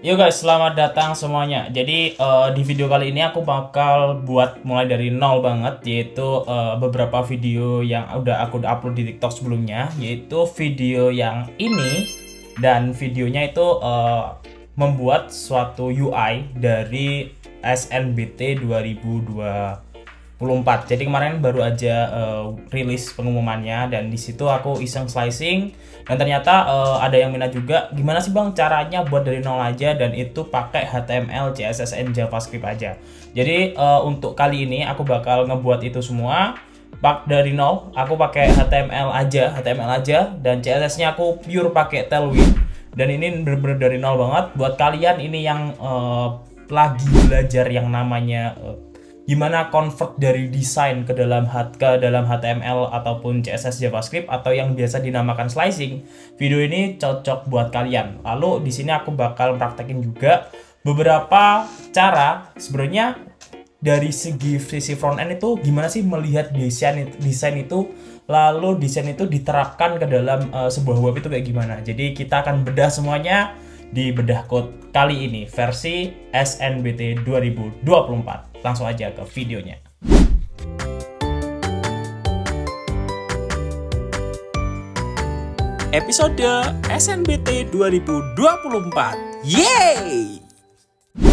Yo guys, selamat datang semuanya. Jadi di video kali ini aku bakal buat mulai dari nol banget, yaitu beberapa video yang udah aku upload di TikTok sebelumnya, yaitu video yang ini dan videonya itu membuat suatu UI dari SNBT 2024. Jadi kemarin baru aja rilis pengumumannya dan di situ aku iseng slicing dan ternyata ada yang minat juga. Gimana sih Bang caranya buat dari nol aja dan itu pakai HTML, CSS, and JavaScript aja. Jadi untuk kali ini aku bakal ngebuat itu semua dari nol. Aku pakai HTML aja dan CSS-nya aku pure pakai Tailwind. Dan ini bener-bener dari nol banget. Buat kalian ini yang lagi belajar yang namanya gimana convert dari desain ke dalam HTML ataupun CSS JavaScript atau yang biasa dinamakan slicing. Video ini cocok buat kalian. Lalu di sini aku bakal praktekin juga beberapa cara sebenarnya dari sisi front end itu gimana sih melihat desain itu, lalu desain itu diterapkan ke dalam sebuah web itu kayak gimana. Jadi kita akan bedah semuanya di bedah code kali ini versi SNBT 2024. Langsung aja ke videonya. Episode SNBT 2024. Yeay!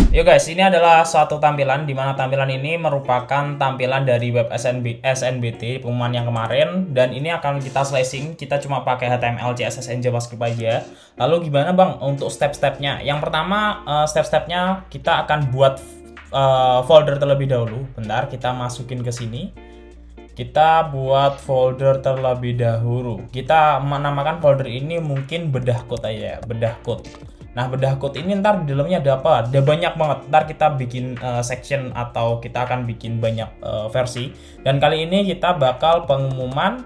Yo guys, ini adalah suatu tampilan di mana tampilan ini merupakan tampilan dari web SNBT pengumuman yang kemarin, dan ini akan kita slicing. Kita cuma pakai HTML, CSS, dan JavaScript aja. Lalu gimana Bang untuk step-stepnya? Yang pertama, step-stepnya kita akan buat folder terlebih dahulu. Bentar, kita masukin ke sini. Kita buat folder terlebih dahulu. Kita menamakan folder ini mungkin bedah code aja, bedah code. Nah, bedah code ini ntar di dalamnya ada apa? Ada banyak banget. Ntar kita bikin section atau kita akan bikin banyak versi. Dan kali ini kita bakal pengumuman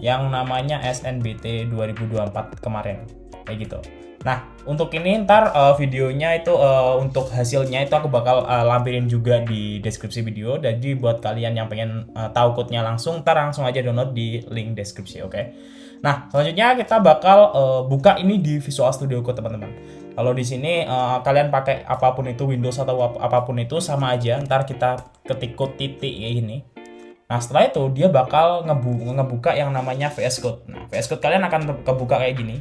yang namanya SNBT 2024 kemarin. Kayak gitu. Nah, untuk ini ntar videonya itu untuk hasilnya itu aku bakal lampirin juga di deskripsi video. Jadi buat kalian yang pengen tahu code-nya langsung, ntar langsung aja download di link deskripsi, oke? Nah, selanjutnya kita bakal buka ini di Visual Studio Code, teman-teman. Kalau di sini kalian pakai apapun itu, Windows atau apapun itu sama aja. Ntar kita ketik code titik kayak gini. Nah, setelah itu dia bakal ngebuka yang namanya VS Code. Nah, VS Code kalian akan kebuka kayak gini.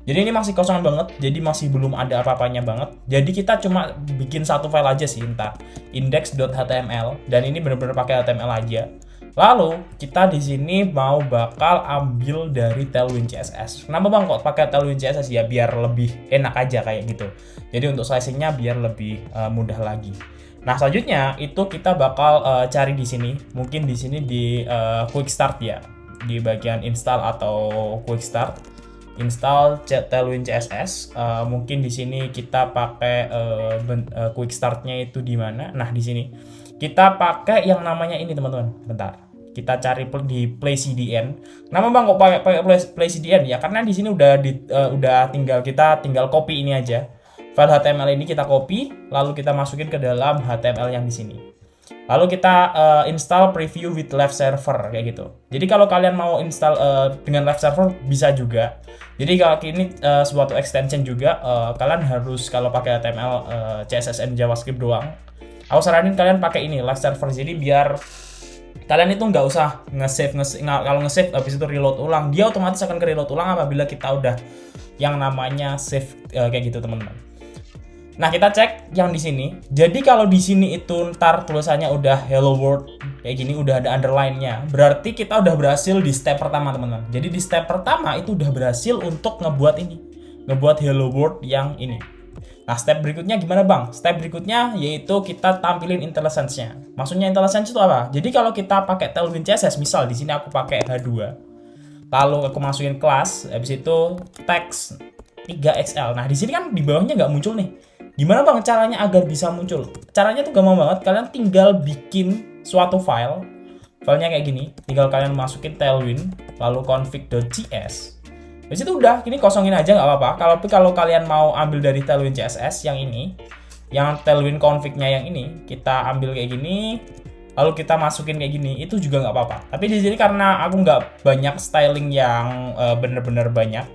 Jadi ini masih kosong banget, jadi masih belum ada apa-apanya banget. Jadi kita cuma bikin satu file aja sih, entar index.html, dan ini benar-benar pakai HTML aja. Lalu kita di sini mau bakal ambil dari Tailwind CSS. Kenapa Bang kok pakai Tailwind CSS? Ya biar lebih enak aja kayak gitu. Jadi untuk slicingnya biar lebih mudah lagi. Nah, selanjutnya itu kita bakal cari di sini, mungkin di sini di Quick Start ya, di bagian install atau Quick Start. Install Tailwind CSS. Mungkin di sini kita pakai quick start-nya itu di mana? Nah, di sini kita pakai yang namanya ini, teman-teman. Bentar. Kita cari di Play CDN. Nama Bang kok pakai Play CDN? Ya karena di sini udah tinggal copy ini aja. File HTML ini kita copy, lalu kita masukin ke dalam HTML yang di sini. Lalu kita install preview with live server kayak gitu. Jadi kalau kalian mau install dengan live server bisa juga. Jadi kalau ini suatu extension juga, kalian harus kalau pakai HTML, CSS, dan JavaScript doang. Aku saranin kalian pakai ini live server. Jadi biar kalian itu nggak usah nge-save kalau nge-save habis itu reload ulang, dia otomatis akan ke reload ulang apabila kita udah yang namanya save kayak gitu, teman-teman. Nah, kita cek yang di sini. Jadi kalau di sini itu ntar tulisannya udah hello world kayak gini, udah ada underline-nya. Berarti kita udah berhasil di step pertama, teman-teman. Jadi di step pertama itu udah berhasil untuk ngebuat ini. Ngebuat hello world yang ini. Nah, step berikutnya gimana, Bang? Step berikutnya yaitu kita tampilin IntelliSense-nya. Maksudnya IntelliSense itu apa? Jadi kalau kita pakai Tailwind CSS, misal di sini aku pakai H2. Lalu aku masukin kelas, habis itu text 3XL. Nah, di sini kan di bawahnya nggak muncul nih. Gimana Bang caranya agar bisa muncul? Caranya tuh gampang banget. Kalian tinggal bikin suatu file. Filenya kayak gini. Tinggal kalian masukin Tailwind, lalu config.js. Di situ udah, ini kosongin aja nggak apa-apa. Kalau kalian mau ambil dari Tailwind CSS yang ini, yang Tailwind config-nya yang ini, kita ambil kayak gini, lalu kita masukin kayak gini, itu juga nggak apa-apa. Tapi di sini karena aku nggak banyak styling yang bener-bener banyak,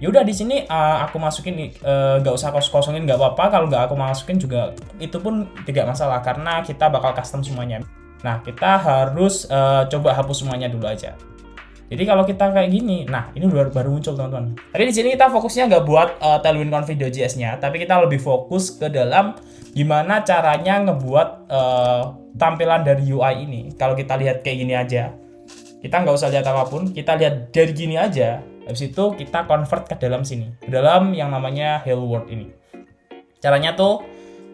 Ya udah di sini aku masukin, nggak usah kosongin nggak apa-apa, kalau nggak aku masukin juga itu pun tidak masalah karena kita bakal custom semuanya. Nah kita harus coba hapus semuanya dulu aja. Jadi kalau kita kayak gini, nah ini baru muncul teman-teman. Tapi di sini kita fokusnya nggak buat Tailwind Config.js-nya, tapi kita lebih fokus ke dalam gimana caranya ngebuat tampilan dari UI ini. Kalau kita lihat kayak gini aja, kita nggak usah lihat apapun, kita lihat dari gini aja. Habis itu kita convert ke dalam sini, ke dalam yang namanya Hello World ini. Caranya tuh,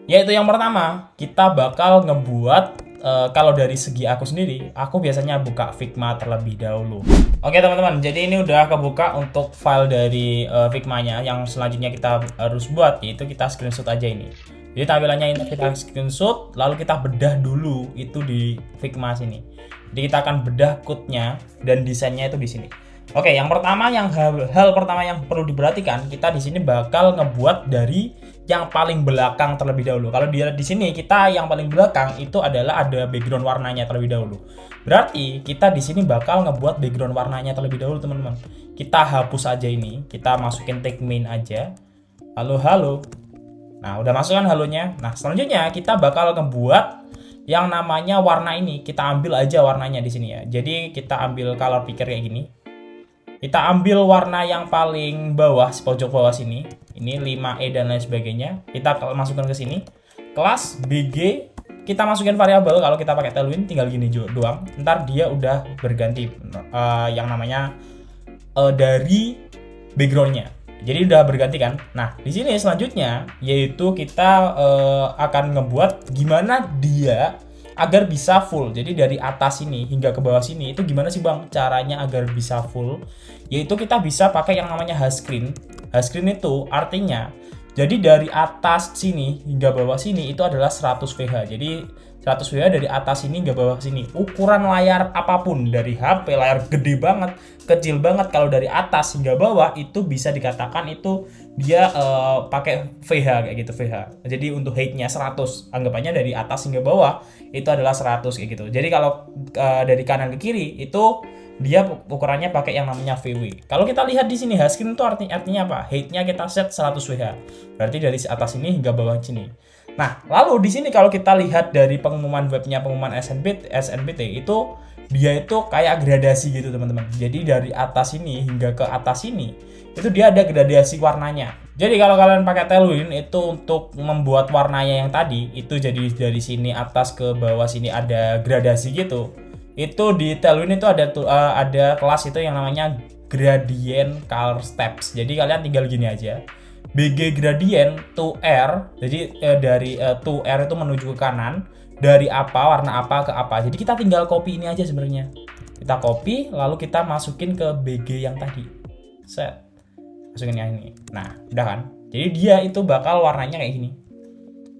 yaitu yang pertama, kita bakal ngebuat kalau dari segi aku sendiri, aku biasanya buka Figma terlebih dahulu. Oke teman-teman, jadi ini udah kebuka untuk file dari Figma-nya. Yang selanjutnya kita harus buat, yaitu kita screenshot aja ini. Jadi tampilannya ini kita screenshot, lalu kita bedah dulu itu di Figma sini. Jadi kita akan bedah code-nya dan desainnya itu di sini. Oke, yang pertama, hal pertama yang perlu diperhatikan, kita di sini bakal ngebuat dari yang paling belakang terlebih dahulu. Kalau di sini kita yang paling belakang itu adalah ada background warnanya terlebih dahulu. Berarti kita di sini bakal ngebuat background warnanya terlebih dahulu, teman-teman. Kita hapus aja ini, kita masukin tag main aja. Halo halo. Nah, udah masukkan halonya. Nah, selanjutnya kita bakal ngebuat yang namanya warna ini. Kita ambil aja warnanya di sini ya. Jadi kita ambil color picker kayak gini. Kita ambil warna yang paling bawah, pojok bawah sini. Ini 5E dan lain sebagainya. Kita masukkan ke sini. Kelas BG, kita masukin variabel. Kalau kita pakai Tailwind tinggal gini doang. Ntar dia udah berganti yang namanya dari backgroundnya. Jadi udah berganti kan. Nah, di sini selanjutnya yaitu kita akan ngebuat gimana dia agar bisa full. Jadi dari atas sini hingga ke bawah sini itu gimana sih Bang caranya agar bisa full? Yaitu kita bisa pakai yang namanya hashscreen. Hashscreen itu artinya jadi dari atas sini hingga bawah sini itu adalah 100 VH. Jadi 100 VH dari atas sini hingga bawah sini. Ukuran layar apapun, dari HP layar gede banget, kecil banget, kalau dari atas hingga bawah itu bisa dikatakan itu dia pakai VH kayak gitu, VH. Jadi untuk height-nya 100, anggapannya dari atas hingga bawah itu adalah 100 kayak gitu. Jadi kalau dari kanan ke kiri itu dia ukurannya pakai yang namanya VW. Kalau kita lihat di sini hashscreen itu artinya apa? Height-nya kita set 100 VH. Berarti dari atas sini hingga bawah sini. Nah, lalu di sini kalau kita lihat dari pengumuman webnya, pengumuman SNBT itu dia itu kayak gradasi gitu teman-teman. Jadi dari atas ini hingga ke atas ini itu dia ada gradasi warnanya. Jadi kalau kalian pakai Tailwind itu untuk membuat warnanya yang tadi itu jadi dari sini atas ke bawah sini ada gradasi gitu. Itu di Tailwind itu ada kelas itu yang namanya gradient color steps. Jadi kalian tinggal gini aja. BG gradient to R. Jadi dari to R itu menuju ke kanan, dari apa warna apa ke apa. Jadi kita tinggal copy ini aja sebenarnya. Kita copy lalu kita masukin ke BG yang tadi. Set. Masukin yang ini. Nah, udah kan? Jadi dia itu bakal warnanya kayak gini.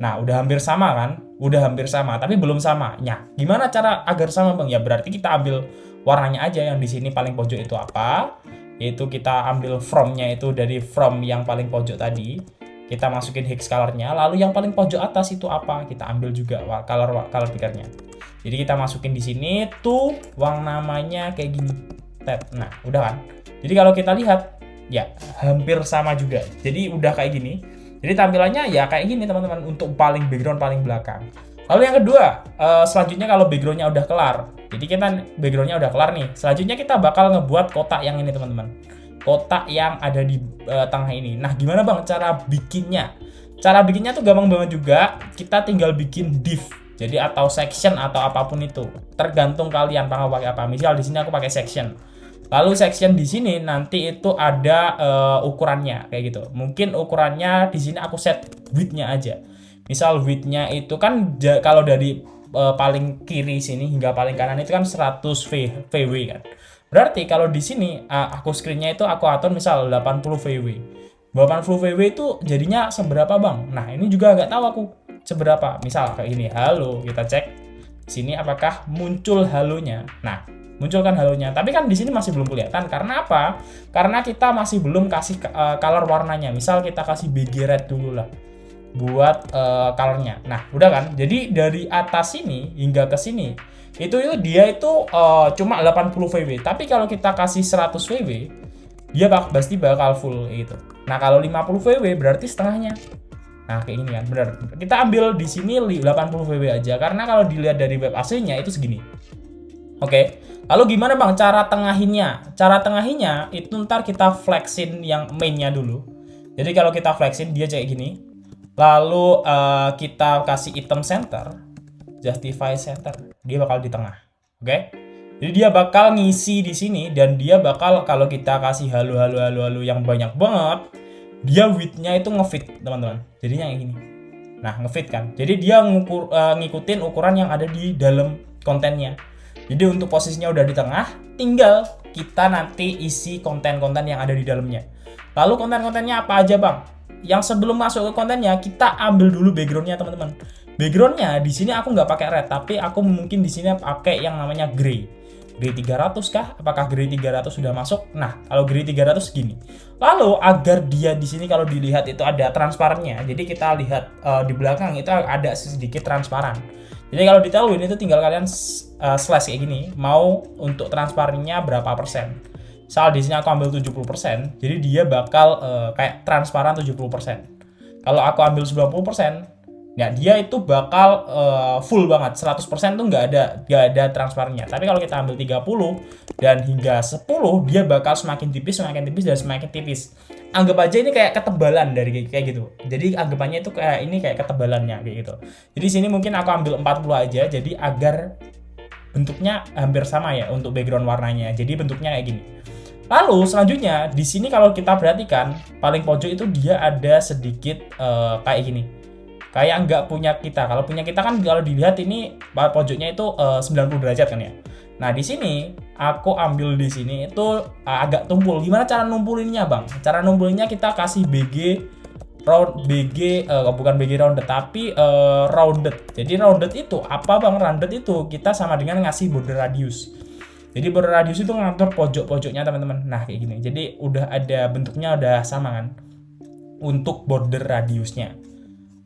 Nah, udah hampir sama kan? Udah hampir sama, tapi belum sama. Nah, gimana cara agar sama, Bang? Ya berarti kita ambil warnanya aja yang di sini paling pojok itu apa? Yaitu kita ambil from-nya itu dari from yang paling pojok tadi. Kita masukin hex color-nya, lalu yang paling pojok atas itu apa? Kita ambil juga color picker-nya. Jadi kita masukin di sini tuh yang namanya kayak gini. Tab. Nah, udah kan? Jadi kalau kita lihat ya hampir sama juga. Jadi udah kayak gini. Jadi tampilannya ya kayak gini teman-teman untuk paling background paling belakang. Lalu yang kedua, selanjutnya kalau backgroundnya udah kelar. Jadi kita backgroundnya udah kelar nih. Selanjutnya kita bakal ngebuat kotak yang ini teman-teman. Kotak yang ada di tengah ini. Nah gimana Bang cara bikinnya? Cara bikinnya tuh gampang banget juga. Kita tinggal bikin div. Jadi atau section atau apapun itu. Tergantung kalian mau pakai apa. Misal di sini aku pakai section. Lalu section di sini nanti itu ada ukurannya kayak gitu. Mungkin ukurannya di sini aku set width-nya aja. Misal width-nya itu kan kalau dari paling kiri sini hingga paling kanan itu kan 100 VW kan. Berarti kalau di sini aku screen-nya itu aku atur misal 80 VW. 80 VW itu jadinya seberapa Bang? Nah, ini juga nggak tahu aku seberapa. Misal kayak gini, halo, kita cek sini apakah muncul halonya. Nah, munculkan halonya, tapi kan di sini masih belum kelihatan. Karena apa? Karena kita masih belum kasih color warnanya. Misal kita kasih BG red dulu lah buat colornya. Nah, udah kan? Jadi dari atas sini hingga ke sini itu dia itu cuma 80 VW. Tapi kalau kita kasih 100 VW dia pasti bakal full gitu. Nah, kalau 50 VW berarti setengahnya. Nah, kayak gini kan, bener. Kita ambil di sini 80 VW aja, karena kalau dilihat dari web AC-nya itu segini. Oke, lalu gimana bang cara tengahinnya? Cara tengahinnya itu ntar kita flexin yang mainnya dulu. Jadi kalau kita flexin dia kayak gini. Lalu kita kasih item center, justify center, dia bakal di tengah. Oke? Jadi dia bakal ngisi di sini dan dia bakal kalau kita kasih halo yang banyak banget, dia width-nya itu ngefit, teman-teman. Jadinya kayak gini. Nah, ngefit kan. Jadi dia ngikutin ukuran yang ada di dalam kontennya. Jadi untuk posisinya udah di tengah, tinggal kita nanti isi konten-konten yang ada di dalamnya. Lalu konten-kontennya apa aja, Bang? Yang sebelum masuk ke kontennya, kita ambil dulu backgroundnya, teman-teman. Backgroundnya di sini aku nggak pakai red, tapi aku mungkin di sini pakai yang namanya gray. Gray 300 kah? Apakah Gray 300 sudah masuk? Nah, kalau Gray 300 gini. Lalu agar dia di sini kalau dilihat itu ada transparannya. Jadi kita lihat di belakang itu ada sedikit transparan. Jadi kalau ditahuin itu tinggal kalian slash kayak gini, mau untuk transparannya berapa persen. Misal di sini aku ambil 70%, jadi dia bakal kayak transparan 70%. Kalau aku ambil 90%, ya dia itu bakal full banget, 100% tuh nggak ada transparannya. Tapi kalau kita ambil 30 dan hingga 10, dia bakal semakin tipis dan semakin tipis. Anggap aja ini kayak ketebalan dari kayak gitu. Jadi anggapannya itu kayak ini kayak ketebalannya kayak gitu. Jadi sini mungkin aku ambil 40 aja, jadi agar bentuknya hampir sama ya untuk background warnanya. Jadi bentuknya kayak gini. Lalu selanjutnya di sini kalau kita perhatikan paling pojok itu dia ada sedikit kayak gini. Kayak nggak punya kita. Kalau punya kita kan kalau dilihat ini pojoknya itu 90 derajat kan ya. Nah, di sini aku ambil di sini itu agak tumpul. Gimana cara numpulinnya, Bang? Cara numpulinnya kita kasih bukan BG rounded tapi rounded. Jadi rounded itu apa, Bang? Rounded itu kita sama dengan ngasih border radius. Jadi border radius itu ngatur pojok-pojoknya, teman-teman. Nah, kayak gini. Jadi udah ada bentuknya udah sama kan untuk border radiusnya.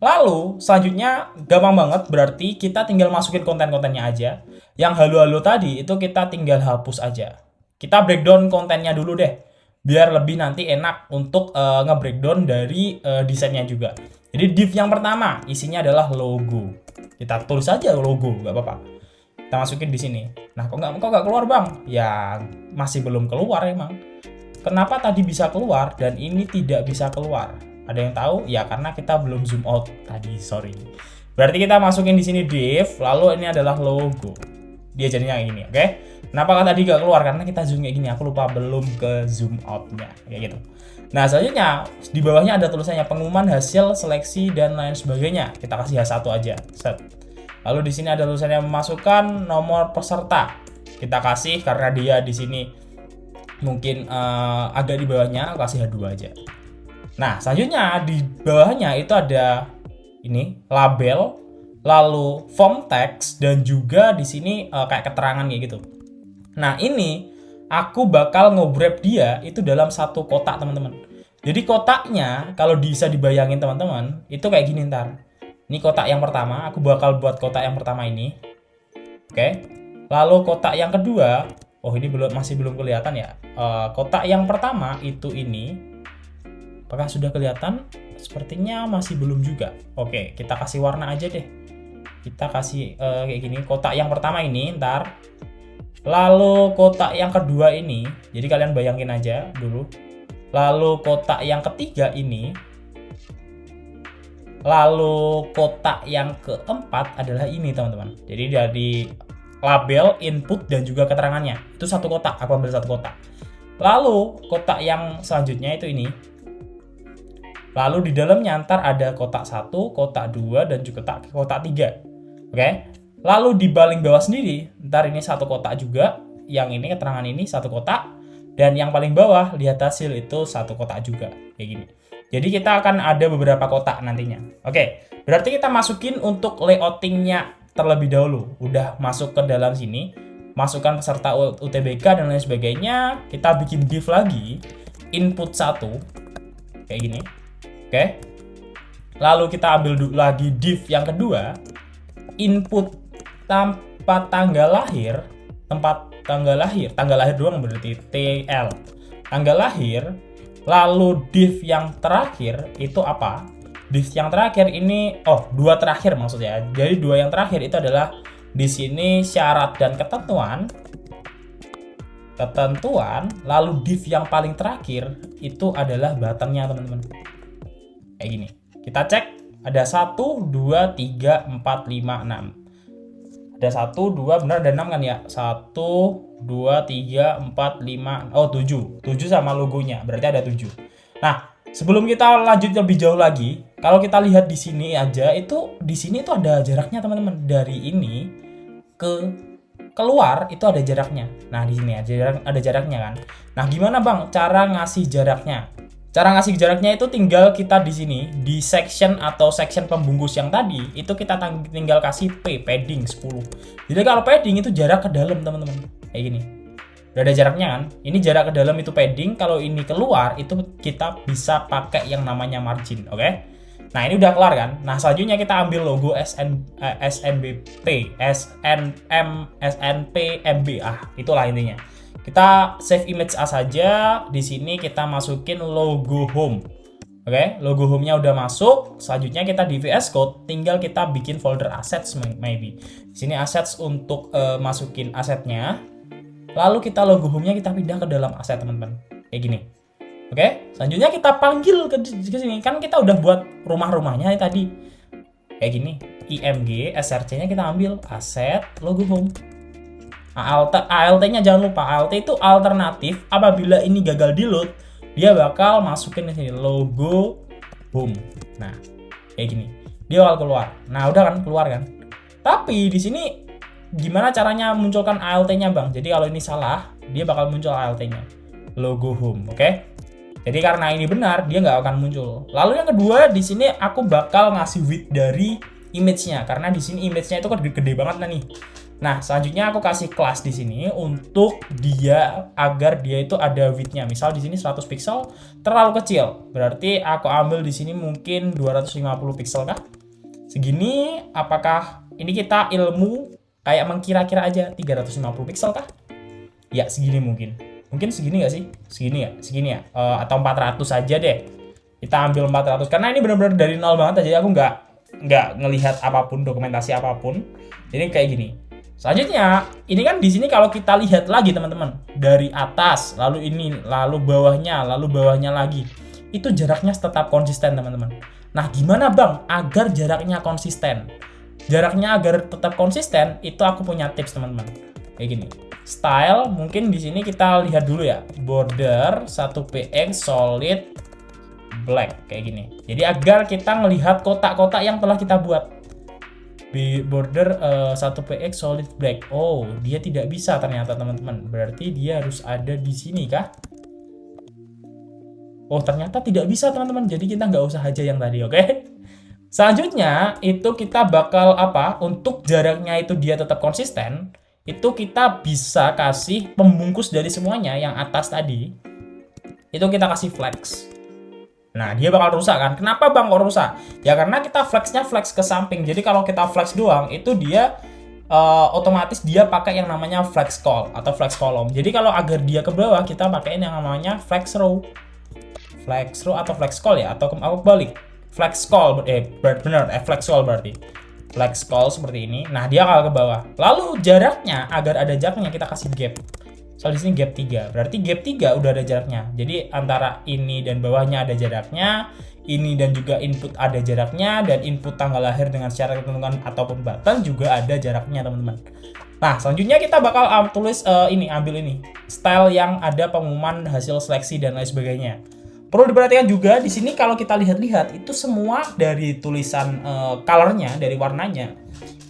Lalu selanjutnya gampang banget, berarti kita tinggal masukin konten-kontennya aja. Yang halo-halo tadi itu kita tinggal hapus aja. Kita breakdown kontennya dulu deh, biar lebih nanti enak untuk nge-breakdown dari desainnya juga. Jadi div yang pertama isinya adalah logo. Kita tulis aja logo, nggak apa-apa. Kita masukin di sini. Nah, kok nggak keluar, Bang? Ya masih belum keluar emang. Kenapa tadi bisa keluar dan ini tidak bisa keluar? Ada yang tahu? Ya karena kita belum zoom out tadi, sorry. Berarti kita masukin di sini div, lalu ini adalah logo. Dia jadinya kayak gini, oke? Kenapa kan tadi gak keluar? Karena kita zoom kayak gini. Aku lupa belum ke zoom outnya, kayak gitu. Nah, selanjutnya di bawahnya ada tulisannya pengumuman hasil seleksi dan lain sebagainya. Kita kasih H1 aja. Set. Lalu di sini ada tulisannya memasukkan nomor peserta. Kita kasih karena dia di sini mungkin agak di bawahnya, kasih H2 aja. Nah, selanjutnya di bawahnya itu ada ini label, lalu form text dan juga di sini kayak keterangan kayak gitu. Nah, ini aku bakal nge-wrap dia itu dalam satu kotak, teman-teman. Jadi kotaknya kalau bisa dibayangin teman-teman, itu kayak gini ntar. Ini kotak yang pertama, aku bakal buat kotak yang pertama ini. Oke. Lalu kotak yang kedua, ini masih belum kelihatan ya. Kotak yang pertama itu ini. Apakah sudah kelihatan? Sepertinya masih belum juga. Oke, kita kasih warna aja deh. Kita kasih kayak gini. Kotak yang pertama ini ntar. Lalu kotak yang kedua ini. Jadi kalian bayangin aja dulu. Lalu kotak yang ketiga ini. Lalu kotak yang keempat adalah ini, teman-teman. Jadi dari label, input, dan juga keterangannya. Itu satu kotak, aku ambil satu kotak. Lalu kotak yang selanjutnya itu ini. Lalu di dalamnya ntar ada kotak 1, kotak 2, dan juga kotak 3. Oke. Lalu di paling bawah sendiri, ntar ini satu kotak juga. Yang ini keterangan ini satu kotak. Dan yang paling bawah, lihat hasil itu satu kotak juga. Kayak gini. Jadi kita akan ada beberapa kotak nantinya. Oke, berarti kita masukin untuk layoutingnya terlebih dahulu. Udah masuk ke dalam sini, masukkan peserta UTBK dan lain sebagainya. Kita bikin div lagi, input 1, kayak gini. Oke. Lalu kita ambil lagi div yang kedua, input tanggal lahir doang berarti TL. tanggal lahir, lalu div yang terakhir itu apa? Div yang terakhir ini, dua terakhir maksudnya. Jadi dua yang terakhir itu adalah di sini syarat dan ketentuan, lalu div yang paling terakhir itu adalah buttonnya teman-teman. Kayak gini. Kita cek ada 1, 2, 3, 4, 5, 6. Ada 1, 2, benar ada 6 kan ya? 1, 2, 3, 4, 5, 7. 7 sama logonya, berarti ada 7. Nah, sebelum kita lanjut lebih jauh lagi, kalau kita lihat di sini aja, itu di sini itu ada jaraknya teman-teman. Dari ini ke keluar itu ada jaraknya. Nah, di sini ada jaraknya kan. Nah, gimana Bang cara ngasih jaraknya? Cara ngasih jaraknya itu tinggal kita di sini di section atau section pembungkus yang tadi itu kita tinggal kasih padding 10. Jadi kalau padding itu jarak ke dalam teman-teman. Kayak gini. Udah ada jaraknya kan? Ini jarak ke dalam itu padding, kalau ini keluar itu kita bisa pakai yang namanya margin, oke? Nah, ini udah kelar kan? Nah, selanjutnya kita ambil logo SNBP, SNP, MB. Itulah intinya. Kita save image as saja. Di sini kita masukin logo home. Oke, logo home-nya udah masuk. Selanjutnya kita di VS Code, tinggal kita bikin folder assets maybe. Di sini assets untuk masukin asetnya. Lalu kita logo home-nya kita pindah ke dalam aset, teman-teman. Kayak gini. Oke, selanjutnya kita panggil ke sini. Kan kita udah buat rumah-rumahnya tadi. Kayak gini. IMG, SRC-nya kita ambil aset logo home. ALT-nya jangan lupa, ALT itu alternatif apabila ini gagal di load, dia bakal masukin di sini logo home. Nah, kayak gini. Dia bakal keluar. Nah, udah kan keluar kan. Tapi di sini gimana caranya munculkan ALT-nya, Bang? Jadi kalau ini salah, dia bakal muncul ALT-nya. Logo home, oke? Jadi karena ini benar, dia nggak akan muncul. Lalu yang kedua, di sini aku bakal ngasih width dari image-nya karena di sini image-nya itu kan gede banget nih. Nah, selanjutnya aku kasih kelas di sini untuk dia agar dia itu ada width-nya. Misal di sini 100 pixel terlalu kecil. Berarti aku ambil di sini mungkin 250 pixel kah? Segini, apakah ini kita ilmu kayak mengkira-kira aja 350 pixel kah? Ya, segini mungkin. Mungkin segini nggak sih? Segini ya? Atau 400 aja deh. Kita ambil 400 karena ini benar-benar dari nol banget aja. Aku nggak ngelihat apapun, dokumentasi apapun. Jadi kayak gini. Selanjutnya, ini kan di sini kalau kita lihat lagi teman-teman, dari atas, lalu ini, lalu bawahnya lagi, itu jaraknya tetap konsisten teman-teman. Nah, gimana Bang agar jaraknya konsisten? Jaraknya agar tetap konsisten, itu aku punya tips teman-teman. Kayak gini. Style, mungkin di sini kita lihat dulu ya, border 1px solid black kayak gini. Jadi agar kita melihat kotak-kotak yang telah kita buat. Border 1px solid black. Oh, dia tidak bisa ternyata teman-teman. Berarti dia harus ada di sini kah? Oh, ternyata tidak bisa teman-teman. Jadi kita nggak usah aja yang tadi, oke? Selanjutnya itu kita bakal untuk jaraknya itu dia tetap konsisten. Itu kita bisa kasih pembungkus dari semuanya yang atas tadi. Itu kita kasih flex. Nah, dia bakal rusak kan? Kenapa Bang kok rusak? Ya karena kita flexnya flex ke samping. Jadi kalau kita flex doang, itu dia otomatis dia pakai yang namanya flex call atau flex column. Jadi kalau agar dia ke bawah, kita pakaiin yang namanya flex row. Flex row atau flex call ya? Atau aku balik. Flex call, flex call berarti. Flex call seperti ini. Nah, dia akan ke bawah. Lalu jaraknya, agar ada jaraknya kita kasih gap. Soal di sini gap 3. Berarti gap 3 udah ada jaraknya. Jadi antara ini dan bawahnya ada jaraknya, ini dan juga input ada jaraknya, dan input tanggal lahir dengan syarat ketentuan ataupun button juga ada jaraknya, teman-teman. Nah, selanjutnya kita bakal ambil ini. Style yang ada pengumuman hasil seleksi dan lain sebagainya. Perlu diperhatikan juga di sini kalau kita lihat-lihat itu semua dari tulisan colornya, dari warnanya.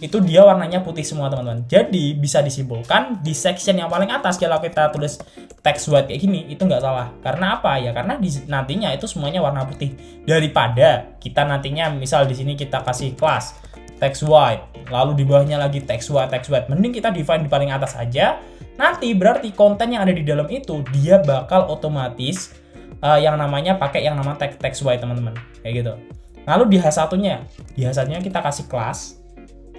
Itu dia warnanya putih semua teman-teman. Jadi bisa disimpulkan di section yang paling atas kalau kita tulis text white kayak gini itu nggak salah. Karena apa ya? Karena nantinya itu semuanya warna putih. Daripada kita nantinya misal di sini kita kasih kelas text white, lalu di bawahnya lagi text white. Mending kita define di paling atas aja. Nanti berarti konten yang ada di dalam itu dia bakal otomatis yang namanya pakai yang nama text white teman-teman. Kayak gitu. Lalu di H1-nya kita kasih kelas.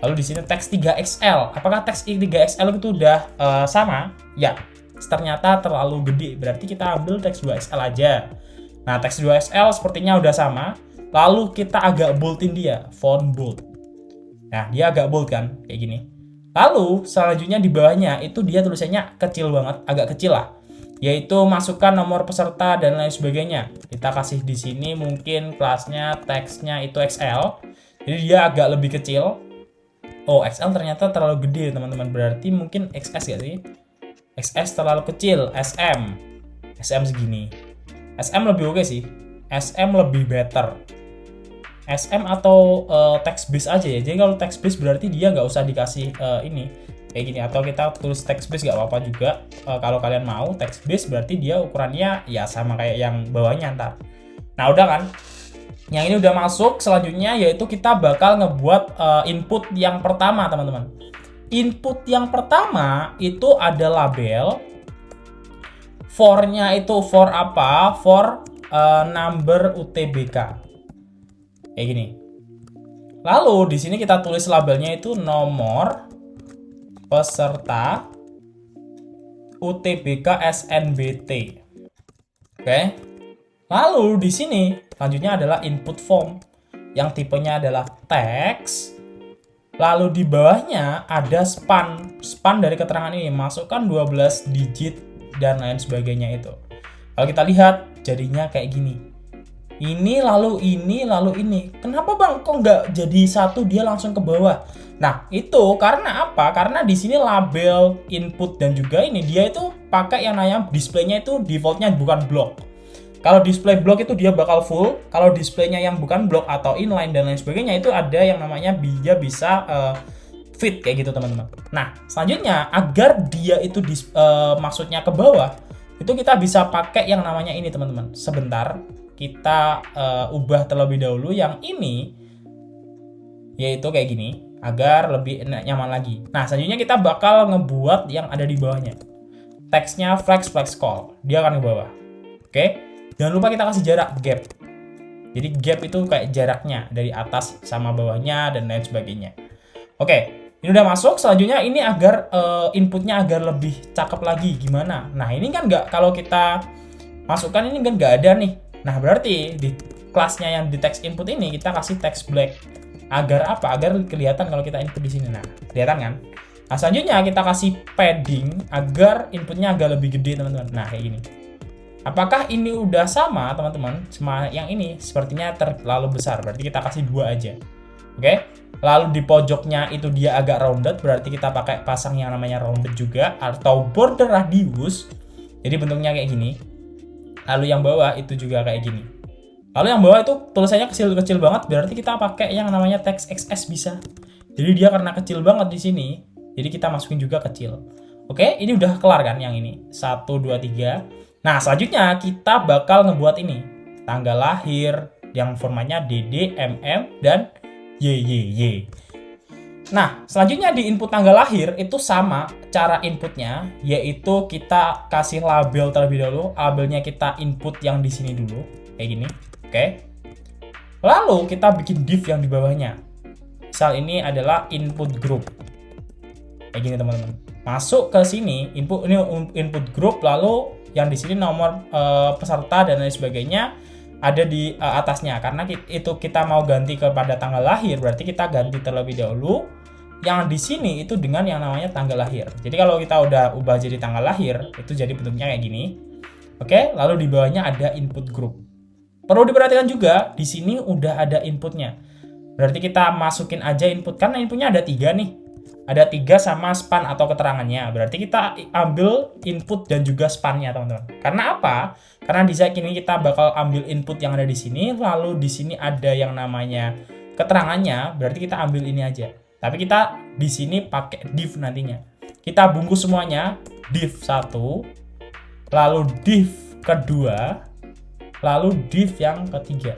Lalu di sini teks 3XL. Apakah teks 3XL itu udah sama? Ya, ternyata terlalu gede. Berarti kita ambil teks 2XL aja. Nah, teks 2XL sepertinya udah sama. Lalu kita agak boldin dia, font bold. Nah, dia agak bold kan, kayak gini. Lalu selanjutnya di bawahnya itu dia tulisannya kecil banget, agak kecil lah. Yaitu masukkan nomor peserta dan lain sebagainya. Kita kasih di sini mungkin kelasnya teksnya itu XL. Jadi dia agak lebih kecil. Oh, XL ternyata terlalu gede, teman-teman. Berarti mungkin XS gak sih? XS terlalu kecil, SM. SM segini. SM lebih oke sih. SM lebih better. SM atau text base aja ya. Jadi kalau text base berarti dia nggak usah dikasih ini kayak gini, atau kita tulis text base nggak apa-apa juga. Kalau kalian mau text base berarti dia ukurannya ya sama kayak yang bawahnya ntar. Nah udah kan, yang ini udah masuk. Selanjutnya yaitu kita bakal ngebuat input yang pertama, teman-teman. Input yang pertama itu ada label. For-nya itu for apa? For number UTBK. Kayak gini. Lalu di sini kita tulis labelnya itu nomor peserta UTBK SNBT. Oke. Lalu di sini selanjutnya adalah input form yang tipenya adalah teks. Lalu di bawahnya ada span. Span dari keterangan ini masukkan 12 digit dan lain sebagainya itu. Kalau kita lihat jadinya kayak gini. Ini lalu ini lalu ini. Kenapa bang kok nggak jadi satu dia langsung ke bawah? Nah itu karena apa? Karena di sini label input dan juga ini dia itu pakai yang namanya displaynya itu defaultnya bukan blok. Kalau display blok itu dia bakal full. Kalau displaynya yang bukan blok atau inline dan lain sebagainya itu ada yang namanya dia bisa fit kayak gitu teman-teman. Nah selanjutnya agar dia itu maksudnya ke bawah itu kita bisa pakai yang namanya ini teman-teman. Sebentar. Kita ubah terlebih dahulu yang ini yaitu kayak gini agar lebih nyaman lagi. Nah selanjutnya kita bakal ngebuat yang ada di bawahnya. Teksnya flex call, dia akan ke bawah. Oke, jangan lupa kita kasih jarak gap. Jadi gap itu kayak jaraknya dari atas sama bawahnya dan lain sebagainya. Oke, ini udah masuk. Selanjutnya ini agar inputnya agar lebih cakep lagi gimana. Nah ini kan nggak, kalau kita masukkan ini kan nggak ada nih. Nah, berarti di kelasnya yang di text input ini kita kasih text black. Agar apa? Agar kelihatan kalau kita input di sini. Nah, kelihatan kan? Nah, selanjutnya kita kasih padding agar inputnya agak lebih gede, teman-teman. Nah, kayak gini. Apakah ini udah sama, teman-teman? Sama yang ini sepertinya terlalu besar. Berarti kita kasih 2 aja. Oke? Lalu di pojoknya itu dia agak rounded, berarti kita pakai pasang yang namanya rounded juga atau border radius. Jadi bentuknya kayak gini. Lalu yang bawah itu juga kayak gini. Lalu yang bawah itu tulisannya kecil-kecil banget, berarti kita pakai yang namanya teks XS bisa. Jadi dia karena kecil banget di sini, jadi kita masukin juga kecil. Oke, ini udah kelar kan yang ini. 1, 2, 3. Nah, selanjutnya kita bakal ngebuat ini. Tanggal lahir yang formatnya DD, MM, dan YYY. Nah, selanjutnya di input tanggal lahir itu sama cara inputnya, yaitu kita kasih label terlebih dahulu. Labelnya kita input yang di sini dulu, kayak gini. Oke. Lalu kita bikin div yang di bawahnya. Misal ini adalah input group. Kayak gini teman-teman. Masuk ke sini, input group, lalu yang di sini nomor peserta dan lain sebagainya ada di atasnya. Karena itu kita mau ganti kepada tanggal lahir, berarti kita ganti terlebih dahulu yang di sini itu dengan yang namanya tanggal lahir. Jadi kalau kita udah ubah jadi tanggal lahir, itu jadi bentuknya kayak gini. Oke, lalu di bawahnya ada input group. Perlu diperhatikan juga, di sini udah ada inputnya. Berarti kita masukin aja input, karena inputnya ada 3 nih. Ada 3 sama span atau keterangannya. Berarti kita ambil input dan juga spannya, teman-teman. Karena apa? Karena di saat ini kita bakal ambil input yang ada di sini, lalu di sini ada yang namanya keterangannya, berarti kita ambil ini aja. Tapi kita di sini pakai div nantinya. Kita bungkus semuanya, div 1, lalu div kedua, lalu div yang ketiga.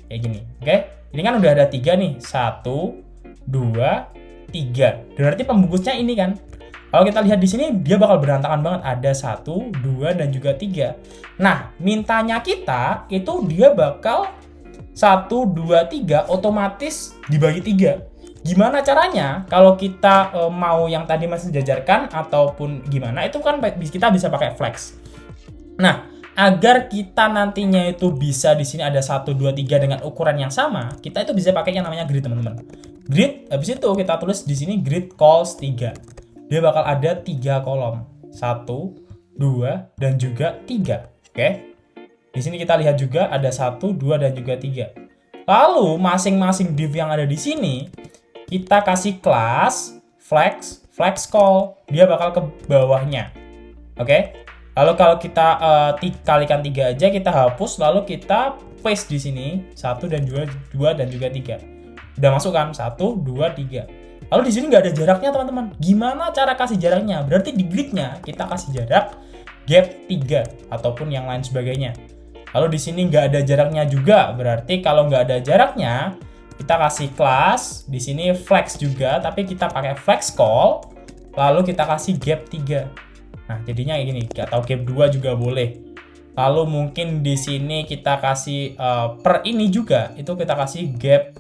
Kayak gini, oke? Ini kan udah ada 3 nih, 1, 2, 3. Berarti pembungkusnya ini kan. Kalau kita lihat di sini dia bakal berantakan banget. Ada 1, 2 dan juga 3. Nah, mintanya kita itu dia bakal 1, 2, 3 otomatis dibagi 3. Gimana caranya? Kalau kita mau yang tadi masih sejajarkan ataupun gimana, itu kan kita bisa pakai flex. Nah, agar kita nantinya itu bisa di sini ada 1, 2, 3 dengan ukuran yang sama, kita itu bisa pakai yang namanya grid, teman-teman. Grid, habis itu kita tulis di sini grid calls 3. Dia bakal ada 3 kolom. 1, 2, dan juga 3. Oke. Di sini kita lihat juga ada 1, 2, dan juga 3. Lalu masing-masing div yang ada di sini kita kasih kelas flex call. Dia bakal ke bawahnya. Oke. Lalu kalau kita kalikan 3 aja, kita hapus, lalu kita paste di sini 1 dan 2 dan juga 3. Udah masuk kan? 1, 2, 3. Lalu di sini nggak ada jaraknya, teman-teman. Gimana cara kasih jaraknya? Berarti di gridnya kita kasih jarak gap 3 ataupun yang lain sebagainya. Lalu di sini nggak ada jaraknya juga. Berarti kalau nggak ada jaraknya, kita kasih kelas di sini flex juga, tapi kita pakai flex call. Lalu kita kasih gap 3. Nah, jadinya kayak gini, atau gap 2 juga boleh. Lalu mungkin di sini kita kasih per ini juga, itu kita kasih gap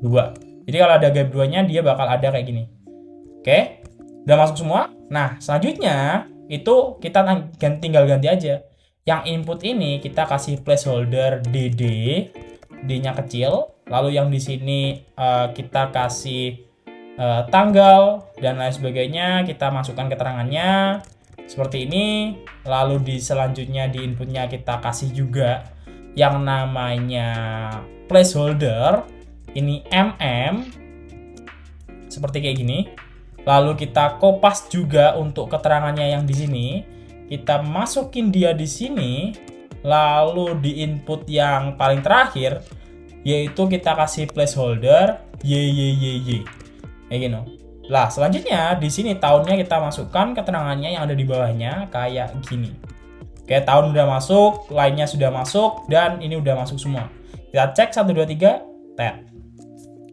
2. Jadi kalau ada gap 2-nya, dia bakal ada kayak gini. Oke, udah masuk semua. Nah, selanjutnya itu kita tinggal ganti aja. Yang input ini kita kasih placeholder DD, D-nya kecil. Lalu yang di sini kita kasih tanggal dan lain sebagainya, kita masukkan keterangannya seperti ini. Lalu di selanjutnya di inputnya kita kasih juga yang namanya placeholder, ini seperti kayak gini. Lalu kita kopas juga untuk keterangannya yang di sini, kita masukin dia di sini. Lalu di input yang paling terakhir yaitu kita kasih placeholder YYYY kayak gini. Lah, selanjutnya di sini tahunnya kita masukkan keterangannya yang ada di bawahnya kayak gini. Oke, tahun udah masuk, lainnya sudah masuk, dan ini udah masuk semua. Kita cek 1, 2, 3, tab.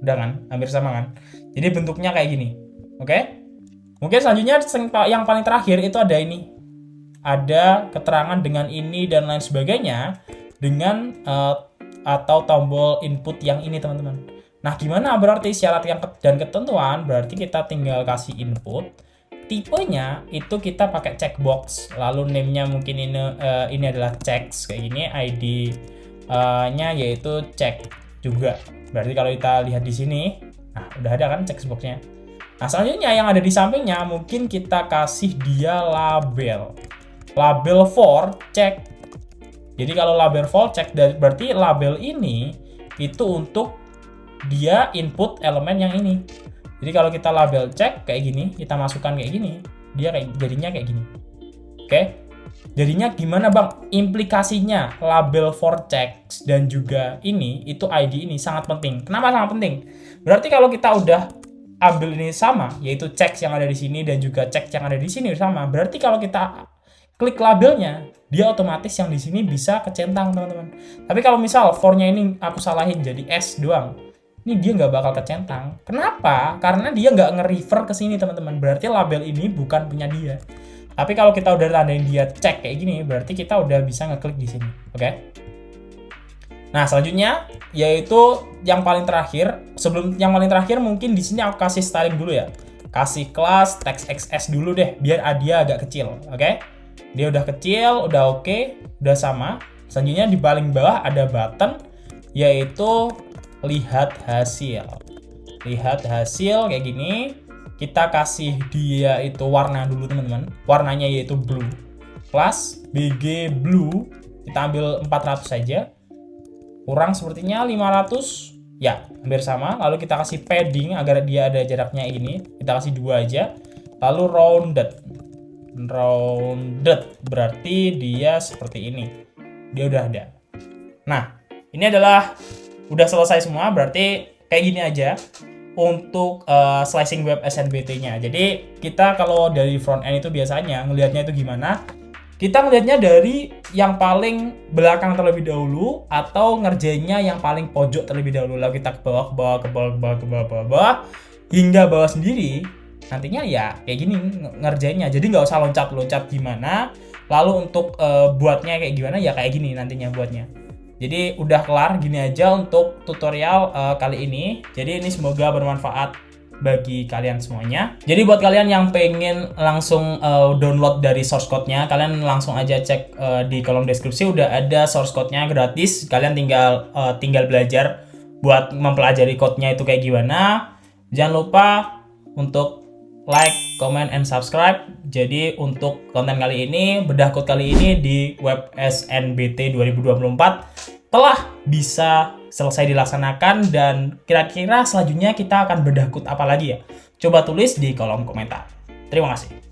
Udah kan? Hampir sama kan? Jadi bentuknya kayak gini. Oke? Mungkin selanjutnya yang paling terakhir itu ada ini. Ada keterangan dengan ini dan lain sebagainya dengan atau tombol input yang ini, teman-teman. Nah, gimana berarti syarat dan ketentuan? Berarti kita tinggal kasih input. Tipenya itu kita pakai checkbox. Lalu name-nya mungkin ini adalah checks kayak gini. ID-nya yaitu check juga. Berarti kalau kita lihat di sini, nah udah ada kan checkbox-nya. Nah, selanjutnya yang ada di sampingnya mungkin kita kasih dia label. Label for check. Jadi kalau label for check berarti label ini itu untuk dia input elemen yang ini. Jadi kalau kita label check kayak gini, kita masukkan kayak gini, dia jadinya kayak gini. Oke. Jadinya gimana, Bang? Implikasinya label for checks dan juga ini itu ID ini sangat penting. Kenapa sangat penting? Berarti kalau kita udah ambil ini sama, yaitu checks yang ada di sini dan juga checks yang ada di sini sama. Berarti kalau kita klik labelnya, dia otomatis yang di sini bisa kecentang, teman-teman. Tapi kalau misal for-nya ini aku salahin jadi S doang, ini dia nggak bakal kecentang. Kenapa? Karena dia nggak nge-refer ke sini, teman-teman. Berarti label ini bukan punya dia. Tapi kalau kita udah tandain dia cek kayak gini, berarti kita udah bisa ngeklik di sini. Oke? Nah, selanjutnya yaitu yang paling terakhir. Sebelum yang paling terakhir mungkin di sini aku kasih styling dulu ya. Kasih kelas text XS dulu deh, biar dia agak kecil. Oke? Dia udah kecil, udah oke, udah sama. Selanjutnya di paling bawah ada button yaitu lihat hasil. Lihat hasil kayak gini. Kita kasih dia itu warna dulu, teman-teman. Warnanya yaitu blue. Kelas BG blue. Kita ambil 400 saja. Kurang sepertinya 500. Ya, hampir sama. Lalu kita kasih padding agar dia ada jaraknya ini. Kita kasih 2 aja. Lalu rounded. Rounded berarti dia seperti ini. Dia udah ada. Nah, ini adalah udah selesai semua, berarti kayak gini aja untuk slicing web SNBT-nya. Jadi kita kalau dari front end itu biasanya ngelihatnya itu gimana? Kita ngelihatnya dari yang paling belakang terlebih dahulu atau ngerjainnya yang paling pojok terlebih dahulu. Lalu kita ke bawah hingga bawah sendiri. Nantinya ya kayak gini ngerjainnya. Jadi nggak usah loncat-loncat gimana. Lalu untuk buatnya kayak gimana ya kayak gini nantinya buatnya. Jadi udah kelar, gini aja untuk tutorial kali ini. Jadi ini semoga bermanfaat bagi kalian semuanya. Jadi buat kalian yang pengen langsung download dari source code-nya, kalian langsung aja cek di kolom deskripsi, udah ada source code-nya gratis. Kalian tinggal belajar buat mempelajari code-nya itu kayak gimana. Jangan lupa untuk like, comment, and subscribe. Jadi untuk konten kali ini, bedah code kali ini di web SNBT 2024 telah bisa selesai dilaksanakan, dan kira-kira selanjutnya kita akan bedah code apa lagi ya? Coba tulis di kolom komentar. Terima kasih.